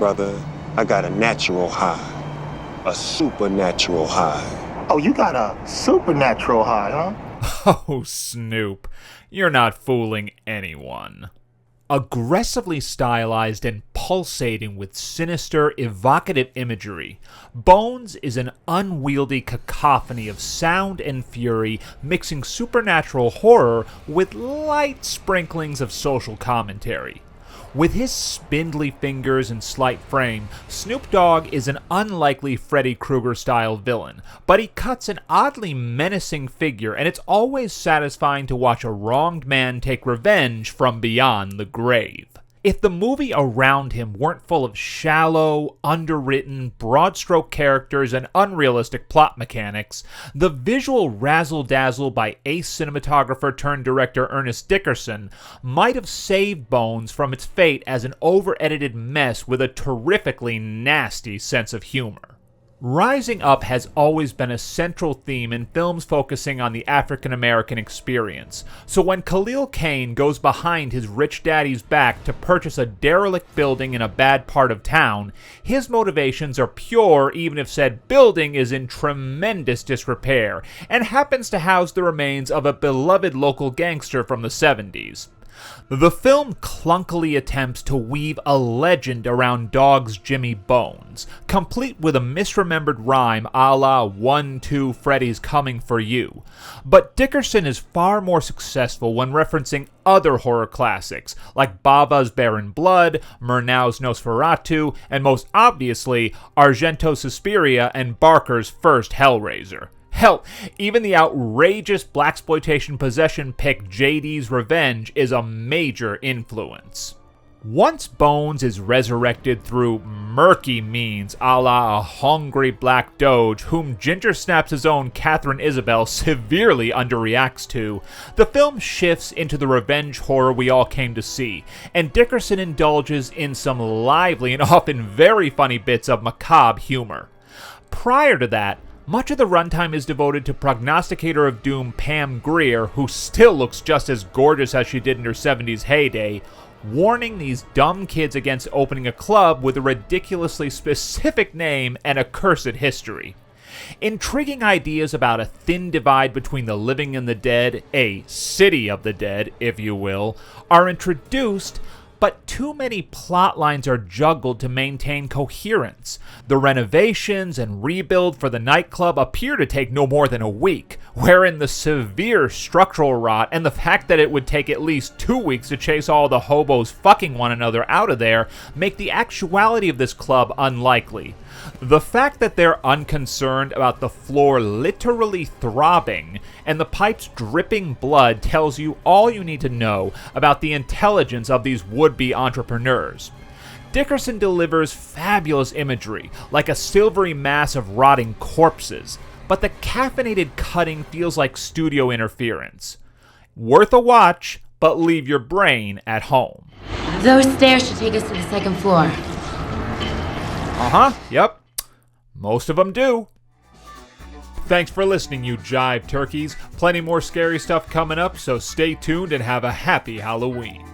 brother. I got a natural high. A supernatural high. Oh, you got a supernatural high, huh? Oh, Snoop, you're not fooling anyone. Aggressively stylized and pulsating with sinister, evocative imagery, Bones is an unwieldy cacophony of sound and fury, mixing supernatural horror with light sprinklings of social commentary. With his spindly fingers and slight frame, Snoop Dogg is an unlikely Freddy Krueger-style villain, but he cuts an oddly menacing figure, and it's always satisfying to watch a wronged man take revenge from beyond the grave. If the movie around him weren't full of shallow, underwritten, broad-stroke characters and unrealistic plot mechanics, the visual razzle-dazzle by ace cinematographer-turned-director Ernest Dickerson might have saved Bones from its fate as an over-edited mess with a terrifically nasty sense of humor. Rising up has always been a central theme in films focusing on the African-American experience, so when Khalil Kain goes behind his rich daddy's back to purchase a derelict building in a bad part of town, his motivations are pure even if said building is in tremendous disrepair and happens to house the remains of a beloved local gangster from the 70s. The film clunkily attempts to weave a legend around Dogg's Jimmy Bones, complete with a misremembered rhyme a la 1-2 Freddy's Coming for You. But Dickerson is far more successful when referencing other horror classics, like Bava's Barren Blood, Murnau's Nosferatu, and most obviously, Argento's Suspiria and Barker's first Hellraiser. Hell, even the outrageous blaxploitation possession pick JD's Revenge is a major influence. Once Bones is resurrected through murky means a la a hungry black doge whom Ginger Snaps' own Catherine Isabel severely underreacts to, the film shifts into the revenge horror we all came to see, and Dickerson indulges in some lively and often very funny bits of macabre humor. Prior to that, much of the runtime is devoted to prognosticator of doom Pam Grier, who still looks just as gorgeous as she did in her 70s heyday, warning these dumb kids against opening a club with a ridiculously specific name and a cursed history. Intriguing ideas about a thin divide between the living and the dead, a city of the dead, if you will, are introduced, but too many plot lines are juggled to maintain coherence. The renovations and rebuild for the nightclub appear to take no more than a week, wherein the severe structural rot and the fact that it would take at least 2 weeks to chase all the hobos fucking one another out of there make the actuality of this club unlikely. The fact that they're unconcerned about the floor literally throbbing and the pipes dripping blood tells you all you need to know about the intelligence of these would-be entrepreneurs. Dickerson delivers fabulous imagery, like a silvery mass of rotting corpses, but the caffeinated cutting feels like studio interference. Worth a watch, but leave your brain at home. Those stairs should take us to the second floor. Yep. Most of them do. Thanks for listening, you jive turkeys. Plenty more scary stuff coming up, so stay tuned and have a happy Halloween.